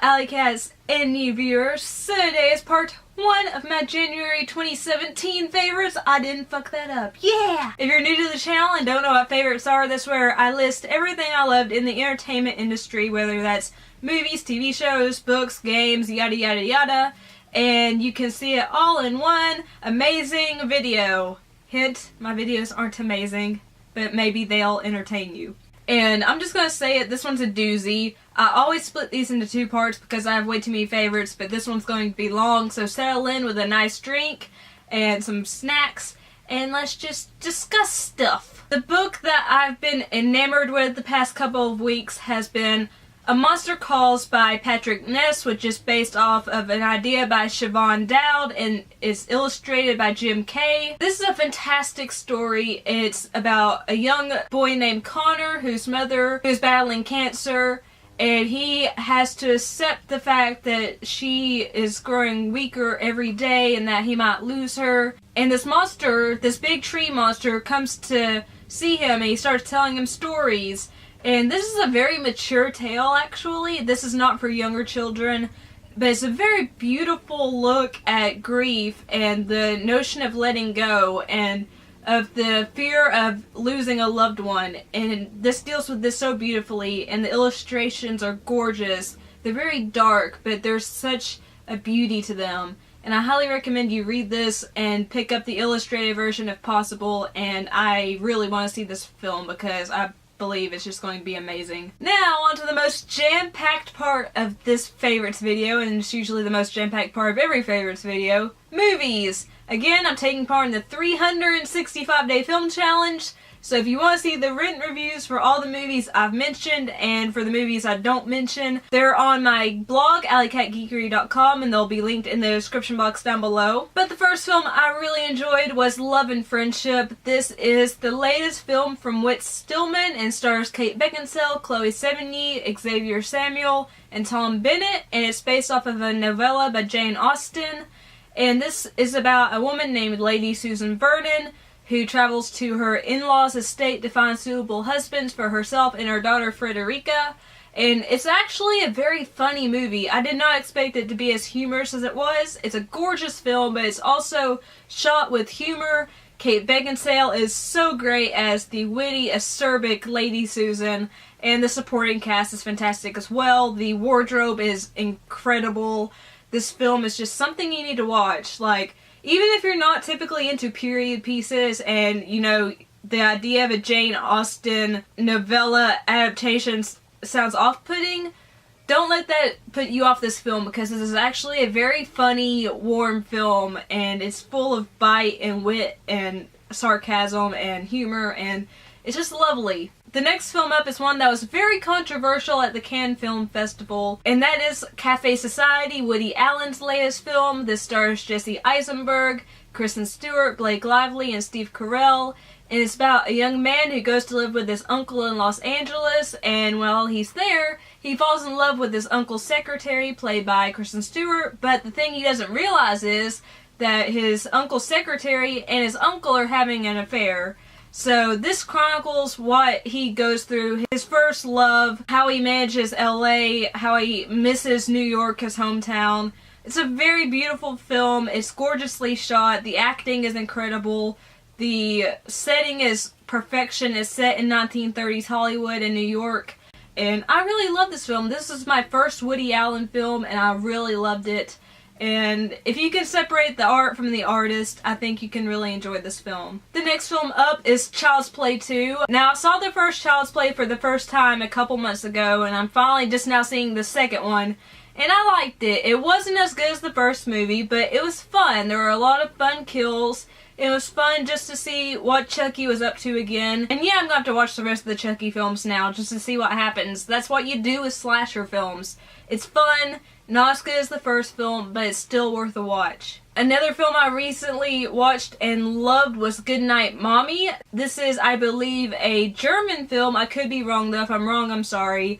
Hello Alycats and new viewers. So today is part 1 of my January 2017 favorites. I didn't fuck that up. Yeah! If you're new to the channel and don't know what favorites are, that's where I list everything I loved in the entertainment industry, whether that's movies, TV shows, books, games, yada yada yada. And you can see it all in one amazing video. Hint, my videos aren't amazing, but maybe they'll entertain you. And I'm just gonna say it, this one's a doozy. I always split these into 2 parts because I have way too many favorites, but this one's going to be long, so settle in with a nice drink and some snacks, and let's just discuss stuff. The book that I've been enamored with the past couple of weeks has been A Monster Calls by Patrick Ness, which is based off of an idea by Siobhan Dowd and is illustrated by Jim Kay. This is a fantastic story. It's about a young boy named Connor whose mother is battling cancer, and he has to accept the fact that she is growing weaker every day and that he might lose her. And this monster, this big tree monster, comes to see him and he starts telling him stories. And this is a very mature tale, actually. This is not for younger children, but it's a very beautiful look at grief and the notion of letting go and of the fear of losing a loved one. And this deals with this so beautifully, and the illustrations are gorgeous. They're very dark, but there's such a beauty to them. And I highly recommend you read this and pick up the illustrated version if possible, and I really want to see this film because I believe it's just going to be amazing. Now on to the most jam-packed part of this favorites video, and it's usually the most jam-packed part of every favorites video: movies! Again, I'm taking part in the 365-day film challenge, so if you want to see the written reviews for all the movies I've mentioned and for the movies I don't mention, they're on my blog, alycatgeekery.com, and they'll be linked in the description box down below. But the first film I really enjoyed was Love and Friendship. This is the latest film from Whit Stillman and stars Kate Beckinsale, Chloe Sevigny, Xavier Samuel, and Tom Bennett, and it's based off of a novella by Jane Austen. And this is about a woman named Lady Susan Vernon who travels to her in-laws' estate to find suitable husbands for herself and her daughter Frederica. And it's actually a very funny movie. I did not expect it to be as humorous as it was. It's a gorgeous film, but it's also shot with humor. Kate Beckinsale is so great as the witty, acerbic Lady Susan, and the supporting cast is fantastic as well. The wardrobe is incredible. This film is just something you need to watch. Like, even if you're not typically into period pieces and, you know, the idea of a Jane Austen novella adaptation sounds off-putting, don't let that put you off this film, because this is actually a very funny, warm film, and it's full of bite and wit and sarcasm and humor, and it's just lovely. The next film up is one that was very controversial at the Cannes Film Festival, and that is Cafe Society, Woody Allen's latest film. This stars Jesse Eisenberg, Kristen Stewart, Blake Lively, and Steve Carell. And it's about a young man who goes to live with his uncle in Los Angeles, and while he's there, he falls in love with his uncle's secretary, played by Kristen Stewart, but the thing he doesn't realize is that his uncle's secretary and his uncle are having an affair. So this chronicles what he goes through, his first love, how he manages LA, how he misses New York, his hometown. It's a very beautiful film. It's gorgeously shot. The acting is incredible. The setting is perfection. It's set in 1930s Hollywood and New York. And I really love this film. This is my first Woody Allen film, and I really loved it. And if you can separate the art from the artist, I think you can really enjoy this film. The next film up is Child's Play 2. Now, I saw the first Child's Play for the first time a couple months ago, and I'm finally just now seeing the second one. And I liked it. It wasn't as good as the first movie, but it was fun. There were a lot of fun kills. It was fun just to see what Chucky was up to again. And yeah, I'm going to have to watch the rest of the Chucky films now just to see what happens. That's what you do with slasher films. It's fun. Not as good as the first film, but it's still worth a watch. Another film I recently watched and loved was Goodnight Mommy. This is, I believe, a German film. I could be wrong though. If I'm wrong, I'm sorry.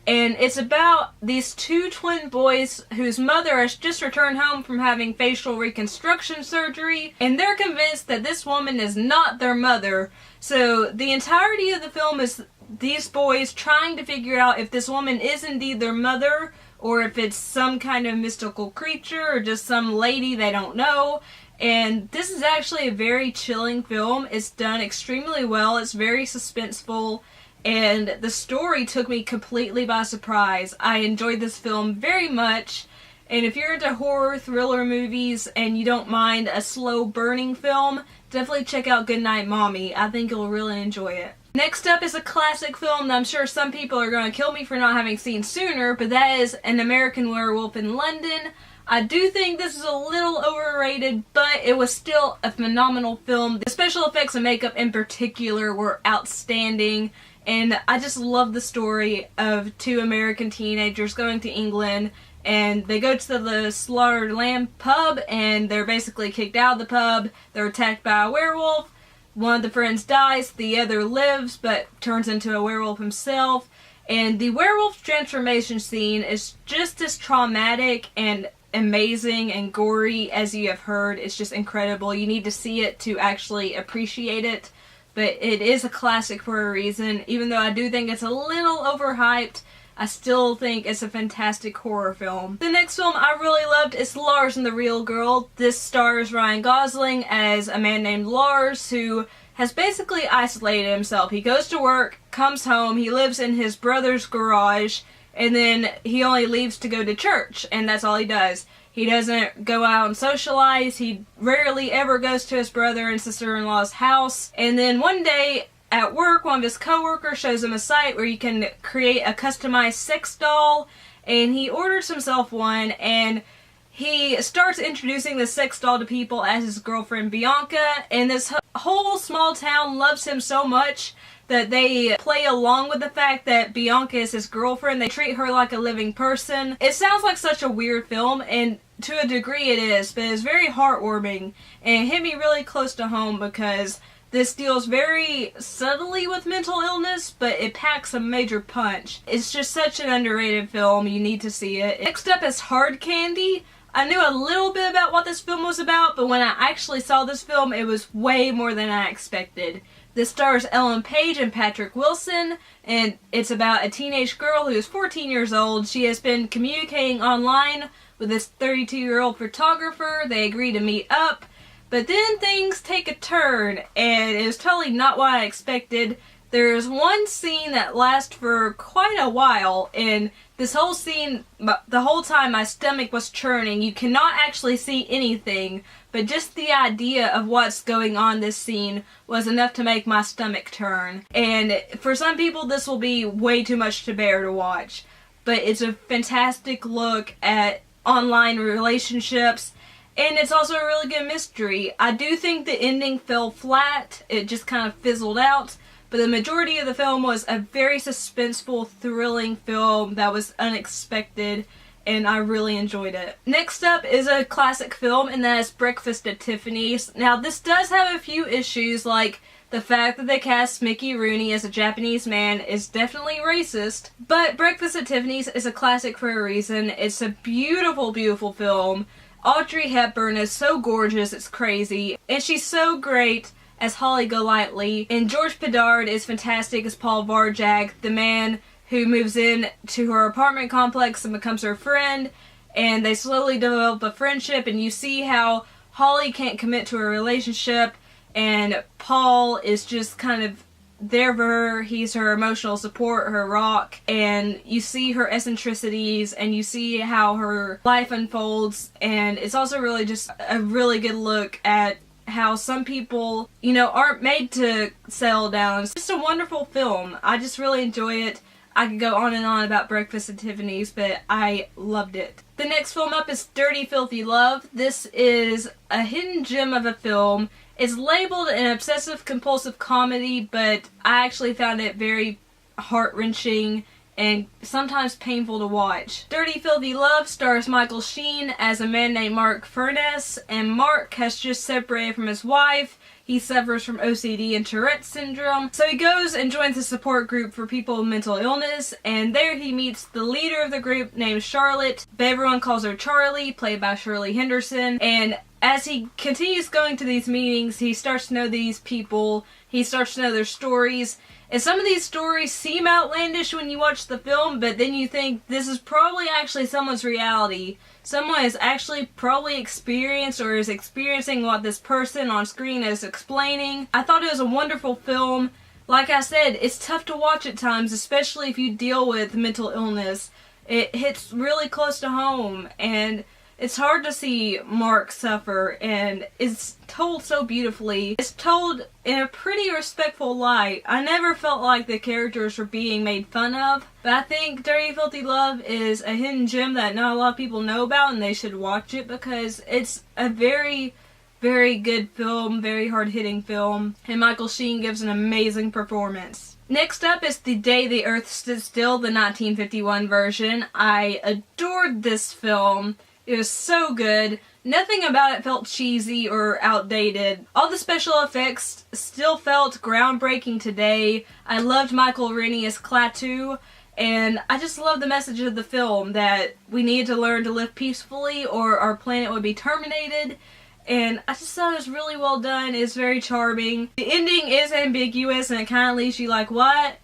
And it's about these 2 twin boys whose mother has just returned home from having facial reconstruction surgery, and they're convinced that this woman is not their mother. So the entirety of the film is these boys trying to figure out if this woman is indeed their mother or if it's some kind of mystical creature or just some lady they don't know. And this is actually a very chilling film. It's done extremely well. It's very suspenseful, and the story took me completely by surprise. I enjoyed this film very much, and if you're into horror thriller movies and you don't mind a slow burning film, definitely check out Goodnight Mommy. I think you'll really enjoy it. Next up is a classic film that I'm sure some people are going to kill me for not having seen sooner, but that is An American Werewolf in London. I do think this is a little overrated, but it was still a phenomenal film. The special effects and makeup in particular were outstanding, and I just love the story of two American teenagers going to England, and they go to the Slaughtered Lamb pub, and they're basically kicked out of the pub. They're attacked by a werewolf. One of the friends dies, the other lives, but turns into a werewolf himself. And the werewolf transformation scene is just as traumatic and amazing and gory as you have heard. It's just incredible. You need to see it to actually appreciate it. But it is a classic for a reason. Even though I do think it's a little overhyped, I still think it's a fantastic horror film. The next film I really loved is Lars and the Real Girl. This stars Ryan Gosling as a man named Lars who has basically isolated himself. He goes to work, comes home, he lives in his brother's garage, and then he only leaves to go to church, and that's all he does. He doesn't go out and socialize. He rarely ever goes to his brother and sister-in-law's house. And then one day at work, one of his coworkers shows him a site where you can create a customized sex doll, and he orders himself one, and he starts introducing the sex doll to people as his girlfriend Bianca, and this whole small town loves him so much that they play along with the fact that Bianca is his girlfriend. They treat her like a living person. It sounds like such a weird film, and to a degree it is, but it's very heartwarming, and it hit me really close to home because this deals very subtly with mental illness, but it packs a major punch. It's just such an underrated film. You need to see it. Next up is Hard Candy. I knew a little bit about what this film was about, but when I actually saw this film, it was way more than I expected. This stars Ellen Page and Patrick Wilson, and it's about a teenage girl who is 14 years old. She has been communicating online with this 32-year-old photographer. They agree to meet up, but then things take a turn, and it was totally not what I expected. There's one scene that lasts for quite a while, and this whole scene, the whole time my stomach was churning. You cannot actually see anything, but just the idea of what's going on this scene was enough to make my stomach turn. And for some people this will be way too much to bear to watch, but it's a fantastic look at online relationships, and it's also a really good mystery. I do think the ending fell flat. It just kind of fizzled out. But the majority of the film was a very suspenseful, thrilling film that was unexpected, and I really enjoyed it. Next up is a classic film, and that is Breakfast at Tiffany's. Now, this does have a few issues, like the fact that they cast Mickey Rooney as a Japanese man is definitely racist, but Breakfast at Tiffany's is a classic for a reason. It's a beautiful, beautiful film. Audrey Hepburn is so gorgeous, it's crazy, and she's so great as Holly Golightly, and George Pedard is fantastic as Paul Varjak, the man who moves in to her apartment complex and becomes her friend, and they slowly develop a friendship, and you see how Holly can't commit to a relationship, and Paul is just kind of there for her. He's her emotional support, her rock, and you see her eccentricities, and you see how her life unfolds, and it's also really just a really good look at how some people, you know, aren't made to settle down. It's just a wonderful film. I just really enjoy it. I could go on and on about Breakfast at Tiffany's, but I loved it. The next film up is Dirty Filthy Love. This is a hidden gem of a film. It's labeled an obsessive-compulsive comedy, but I actually found it very heart-wrenching and sometimes painful to watch. Dirty Filthy Love stars Michael Sheen as a man named Mark Furness, and Mark has just separated from his wife. He suffers from OCD and Tourette's syndrome, so he goes and joins a support group for people with mental illness, and there he meets the leader of the group named Charlotte, but everyone calls her Charlie, played by Shirley Henderson, and as he continues going to these meetings, he starts to know these people. He starts to know their stories. And some of these stories seem outlandish when you watch the film, but then you think this is probably actually someone's reality. Someone has actually probably experienced or is experiencing what this person on screen is explaining. I thought it was a wonderful film. Like I said, it's tough to watch at times, especially if you deal with mental illness. It hits really close to home, and it's hard to see Mark suffer, and it's told so beautifully. It's told in a pretty respectful light. I never felt like the characters were being made fun of, but I think Dirty Filthy Love is a hidden gem that not a lot of people know about, and they should watch it because it's a very, very good film, very hard-hitting film, and Michael Sheen gives an amazing performance. Next up is The Day the Earth Stood Still, the 1951 version. I adored this film. It was so good. Nothing about it felt cheesy or outdated. All the special effects still felt groundbreaking today. I loved Michael Rennie as Klaatu, and I just love the message of the film that we need to learn to live peacefully or our planet would be terminated. And I just thought it was really well done. It's very charming. The ending is ambiguous and it kind of leaves you like, what?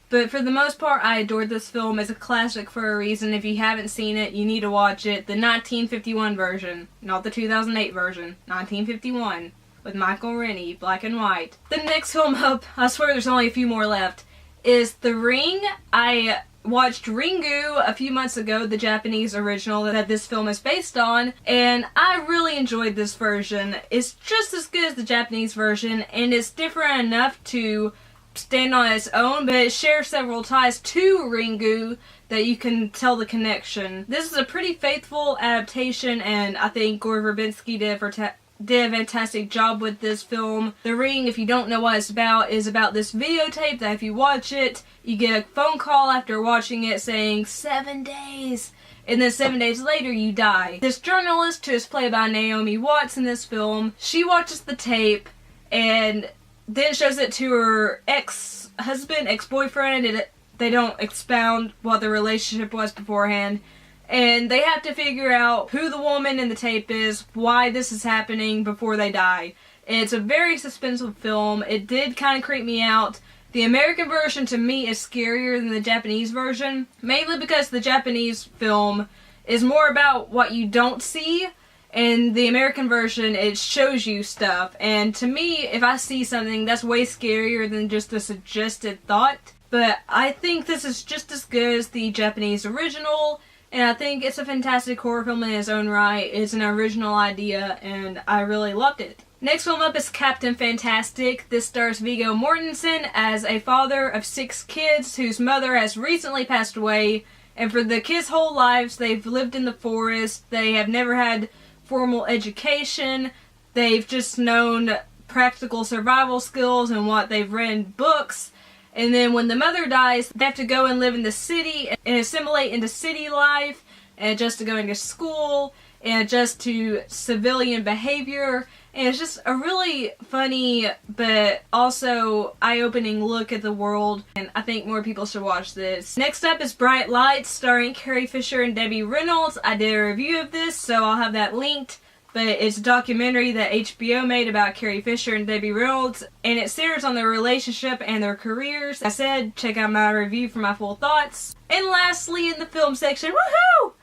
But for the most part, I adored this film. It's a classic for a reason. If you haven't seen it, you need to watch it. The 1951 version, not the 2008 version. 1951 with Michael Rennie, black and white. The next film up, I swear there's only a few more left, is The Ring. I watched Ringu a few months ago, the Japanese original that this film is based on, and I really enjoyed this version. It's just as good as the Japanese version, and it's different enough to stand on its own, but it shares several ties to Ringu that you can tell the connection. This is a pretty faithful adaptation, and I think Gore Verbinski did a fantastic job with this film. The Ring, if you don't know what it's about, is about this videotape that if you watch it, you get a phone call after watching it saying 7 days, and then 7 days later you die. This journalist, who is played by Naomi Watts in this film, she watches the tape and then shows it to her ex-husband, ex-boyfriend, and they don't expound what the relationship was beforehand. And they have to figure out who the woman in the tape is, why this is happening before they die. It's a very suspenseful film. It did kind of creep me out. The American version to me is scarier than the Japanese version, mainly because the Japanese film is more about what you don't see, and the American version, it shows you stuff. And to me, if I see something, that's way scarier than just a suggested thought. But I think this is just as good as the Japanese original, and I think it's a fantastic horror film in its own right. It's an original idea, and I really loved it. Next film up is Captain Fantastic. This stars Viggo Mortensen as a father of 6 kids whose mother has recently passed away, and for the kids' whole lives, they've lived in the forest. They have never had formal education. They've just known practical survival skills and what they've read in books. And then when the mother dies, they have to go and live in the city and assimilate into city life and adjust to going to school and adjust to civilian behavior. And it's just a really funny but also eye-opening look at the world, and I think more people should watch this. Next up is Bright Lights, starring Carrie Fisher and Debbie Reynolds. I did a review of this, so I'll have that linked. But it's a documentary that HBO made about Carrie Fisher and Debbie Reynolds, and it centers on their relationship and their careers. As I said, check out my review for my full thoughts. And lastly, in the film section, woohoo!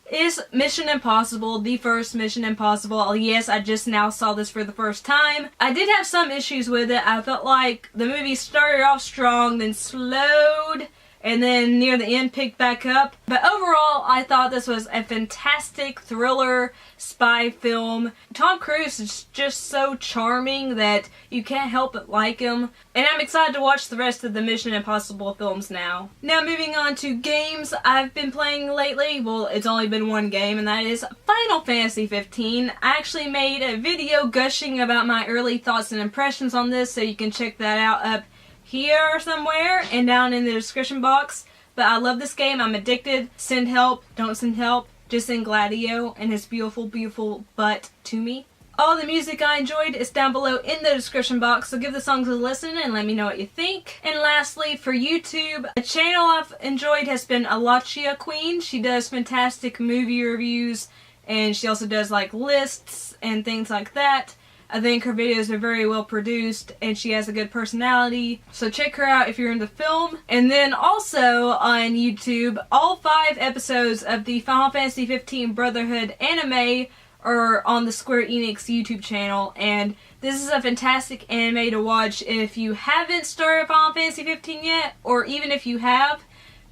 Is Mission Impossible, the first Mission Impossible. Yes, I just now saw this for the first time. I did have some issues with it. I felt like the movie started off strong, then slowed, and then near the end picked back up. But overall, I thought this was a fantastic thriller spy film. Tom Cruise is just so charming that you can't help but like him. And I'm excited to watch the rest of the Mission Impossible films now. Now moving on to games I've been playing lately. Well, it's only been one game, and that is Final Fantasy 15. I actually made a video gushing about my early thoughts and impressions on this, so you can check that out up here somewhere and down in the description box. But I love this game. I'm addicted. Send help. Don't send help. Just send Gladio and his beautiful, beautiful butt to me. All the music I enjoyed is down below in the description box, so give the songs a listen and let me know what you think. And lastly, for YouTube, a channel I've enjoyed has been Alycat Queen. She does fantastic movie reviews, and she also does like lists and things like that. I think her videos are very well produced and she has a good personality. So check her out if you're into film. And then also on YouTube, all 5 episodes of the Final Fantasy 15 Brotherhood anime are on the Square Enix YouTube channel. And this is a fantastic anime to watch if you haven't started Final Fantasy 15 yet, or even if you have.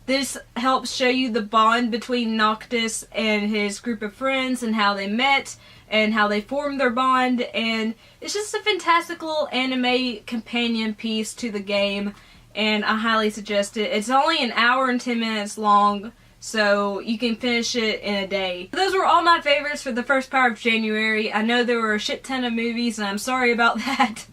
This helps show you the bond between Noctis and his group of friends and how they met and how they formed their bond, and it's just a fantastic little anime companion piece to the game, and I highly suggest it. It's only an hour and 10 minutes long, so you can finish it in a day. Those were all my favorites for the first part of January. I know there were a shit ton of movies, and I'm sorry about that.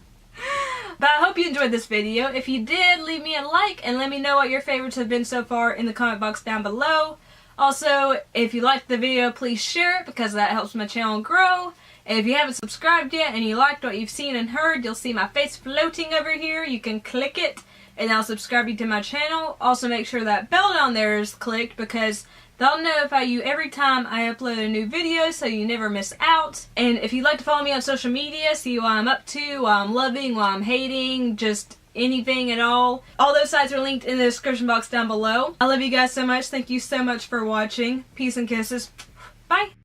But I hope you enjoyed this video. If you did, leave me a like and let me know what your favorites have been so far in the comment box down below. Also, if you liked the video, please share it because that helps my channel grow. And if you haven't subscribed yet and you liked what you've seen and heard, you'll see my face floating over here. You can click it and I'll subscribe you to my channel. Also, make sure that bell down there is clicked because they'll notify you every time I upload a new video so you never miss out. And if you'd like to follow me on social media, see what I'm up to, what I'm loving, what I'm hating, just anything at all those sites are linked in the description box down below. I love you guys so much. Thank you so much for watching. Peace and kisses. Bye.